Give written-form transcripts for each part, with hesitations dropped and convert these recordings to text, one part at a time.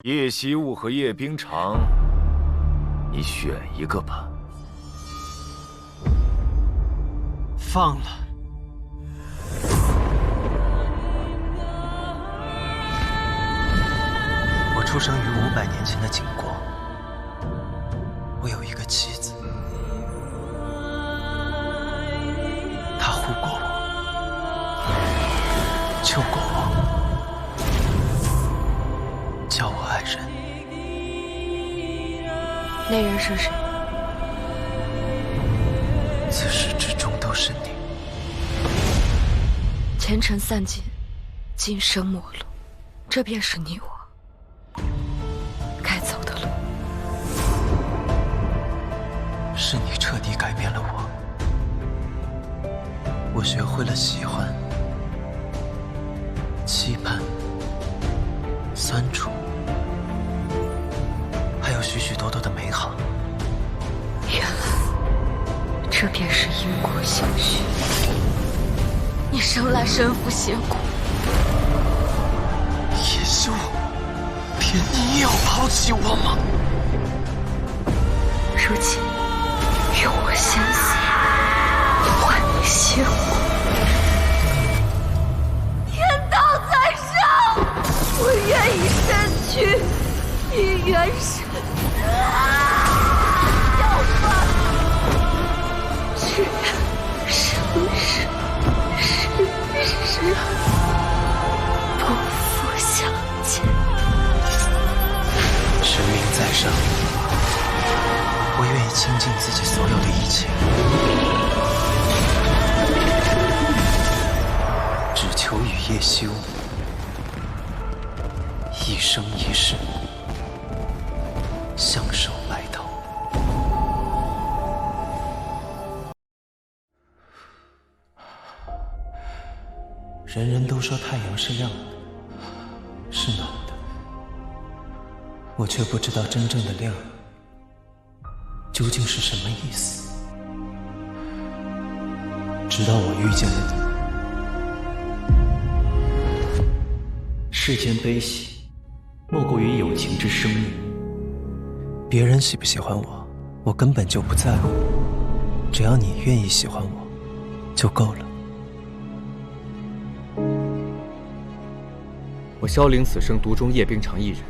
叶惜雾和叶冰裳，你选一个吧。放了。我出生于500年前的景国，我有一个妻子，她护过我，救过我，叫我爱人。那人是谁？自始至终都是你。前尘散尽，今生陌路，这便是你我该走的路。是你彻底改变了我，我学会了喜欢、期盼、酸楚，还有许许多多的美好。原来，这便是因果相续。你生来身负邪骨，叶修，连你也要抛弃我吗？如今，用我鲜血换你邪骨。天道在上，我愿意身躯与元神。要吧，居然生世世不复相见。神明在上，我愿意倾尽自己所有的一切，只求与叶修一生一世相守白头。人人都说太阳是亮的，是暖的，我却不知道真正的亮究竟是什么意思。直到我遇见了你。世间悲喜，莫过于有情之生命。别人喜不喜欢我，我根本就不在乎，只要你愿意喜欢我，就够了。我萧凌此生独钟叶冰裳一人，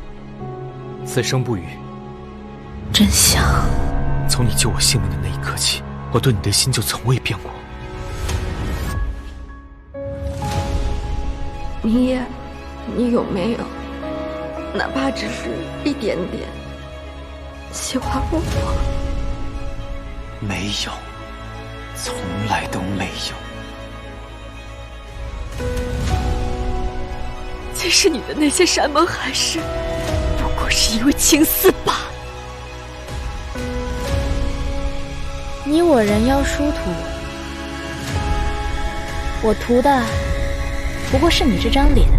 此生不渝。真相。从你救我性命的那一刻起，我对你的心就从未变过。你有没有，哪怕只是一点点喜欢我？没有，从来都没有。其实你的那些山盟海誓，不过是因为情丝罢了。你我人妖殊途，我图的不过是你这张脸。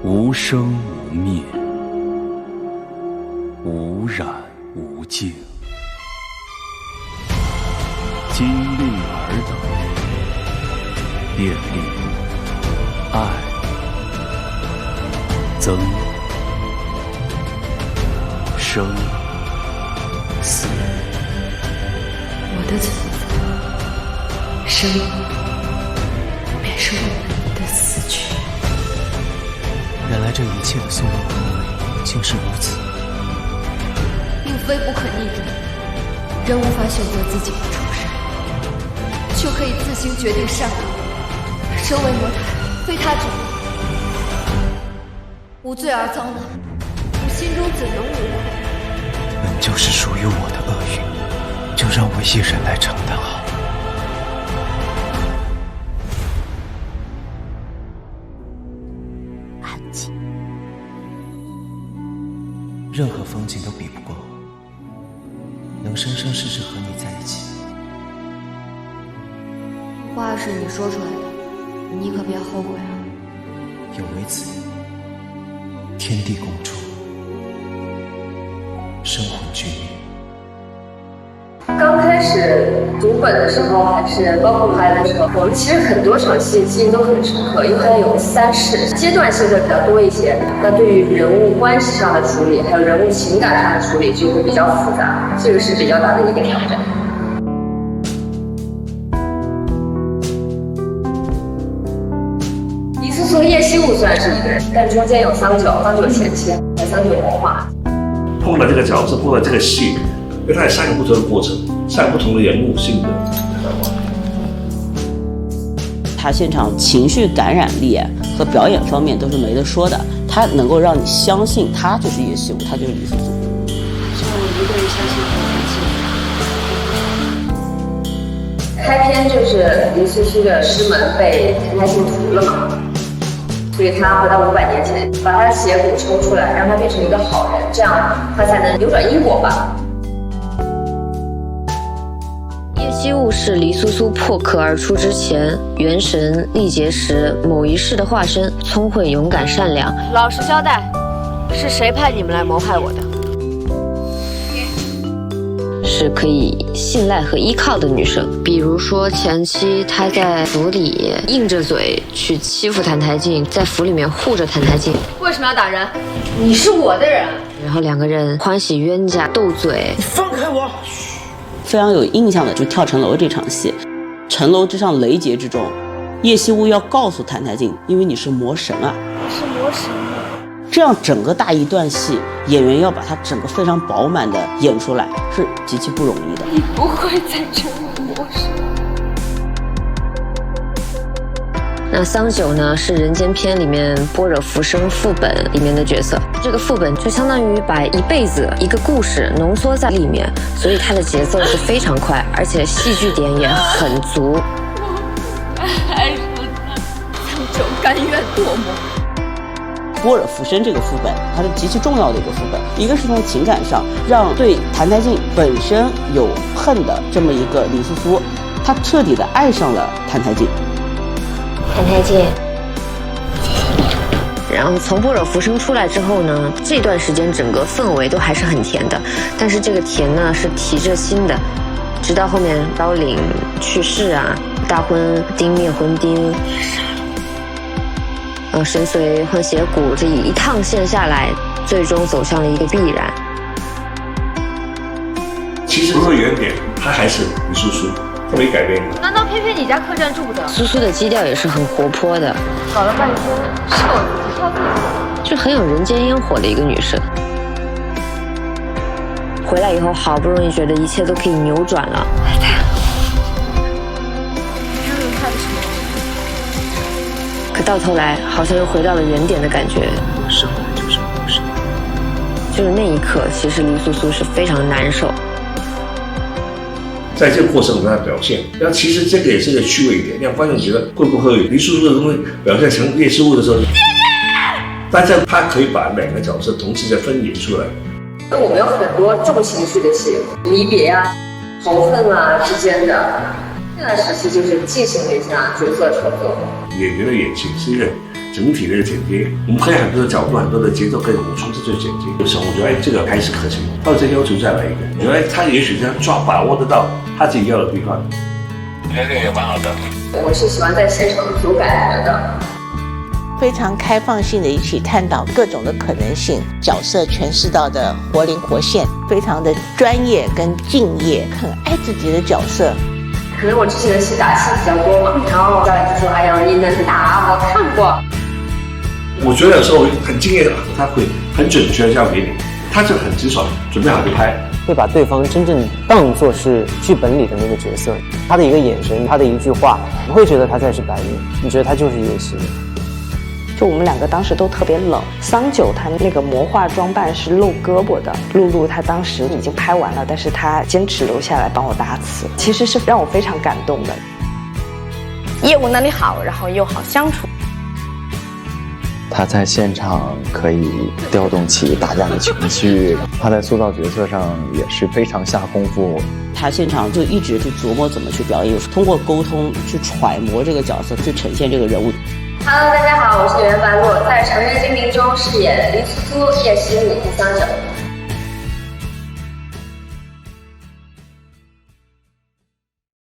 无生无灭，无染无净，金令尔等便利爱增生死。我的存在，生便是为了你的死去。原来这一切的松动和无为竟是如此。并非不可逆人，人无法选择自己的出身，却可以自行决定善恶。身为魔胎，非他之过，无罪而遭难，我心中怎能无愧？本就是属于我的厄运，就让我一人来承担好了。安静。任何风景都比不过我，能生生世世和你在一起。话是你说出来的，你可别后悔啊！有为此意，天地共处，生魂俱灭。刚开始读本的时候，还是包括拍的时候，我们其实很多场戏记忆都很深刻，因为它有3世，阶段性的比较多一些。那对于人物关系上的处理，还有人物情感上的处理，就会比较复杂，这个是比较大的一个挑战。李素素、叶希雾算是一个人，但中间有桑九前妻和桑九谋划。碰到这个角色，碰到这个戏，因为它有3个不同的过程，3个不同的人物性格。他现场情绪感染力和表演方面都是没得说的，他能够让你相信他就是叶希雾，他就是李素素。只有我一个人相信他。开篇就是林素素的师门被谭台烬屠了嘛，所以他回到500年前，把他的血骨抽出来，让他变成一个好人，这样他才能扭转因果吧。叶希雾是黎苏苏破壳而出之前，元神历劫时某一世的化身，聪慧、勇敢、善良。老实交代，是谁派你们来谋害我的？是可以信赖和依靠的女生，比如说前期她在府里硬着嘴去欺负谭台烬，在府里面护着谭台烬。为什么要打人？你是我的人。然后2个人欢喜冤家斗嘴。你放开我！非常有印象的就跳城楼这场戏，城楼之上雷劫之中，叶希雾要告诉谭台烬，因为你是魔神啊。我是魔神啊。这样整个大一段戏，演员要把它整个非常饱满的演出来，是极其不容易的。你不会再成为魔神。那桑九呢，是《人间篇》里面般若浮生副本里面的角色，这个副本就相当于把一辈子一个故事浓缩在里面，所以它的节奏是非常快，而且戏剧点也很足。还是桑九甘愿堕魔。般若浮生这个副本，它是极其重要的一个副本。一个是从情感上，让对谭台烬本身有恨的这么一个李素苏，她彻底的爱上了谭台烬。谭台烬。然后从般若浮生出来之后呢，这段时间整个氛围都还是很甜的，但是这个甜呢是提着心的，直到后面高岭去世啊，大婚丁灭婚丁。神髓换血骨，这一趟线下来，最终走向了一个必然。其实回原点，他还是李素素，他没改变。难道偏偏你家客栈住的？苏苏的基调也是很活泼的，搞了半天是我自己挑自己，就很有人间烟火的一个女生。回来以后，好不容易觉得一切都可以扭转了。可到头来，好像又回到了原点的感觉。我生来就是魔神。就是那一刻，其实黎素苏是非常难受。在这个过程中的表现，然后其实这个也是个趣味点，让观众觉得会不会黎素素的东西表现成叶希雾的时候，但是他可以把2个角色同时在分演出来。我们有很多重情绪的戏，离别啊、仇恨啊之间的。这段时期就是进行了一下角色创作。演员的演技是一个整体的剪接，我们可以很多的角度、很多的节奏可以补充这种剪接。有时候我觉得，这个还是可行，或者要求再来一个。我觉得他也许这样把握得到他自己要的地方。这个也蛮好的。我是喜欢在现场做感觉的。非常开放性的一起探讨各种的可能性，角色诠释到的活灵活现，非常的专业跟敬业，很爱自己的角色。可能我之前的戏打戏比较多嘛，然后导演就说：“哎呀，你能打，我看过。”我觉得有时候很敬业的，他会很准确的交给你，他就很直爽，准备好就拍，会把对方真正当作是剧本里的那个角色，他的一个眼神，他的一句话，不会觉得他在是白玉，你觉得他就是叶希。就我们2个当时都特别冷，桑九他那个魔化装扮是露胳膊的，露露他当时已经拍完了，但是他坚持留下来帮我搭词，其实是让我非常感动的。业务能力好，然后又好相处。他在现场可以调动起大家的情绪，他在塑造角色上也是非常下功夫。他现场就一直去琢磨怎么去表演，通过沟通去揣摩这个角色，去呈现这个人物。Hello， 大家好，我是演员白洛，在《长月烬明》中饰演黎素苏、叶希雾和桑九。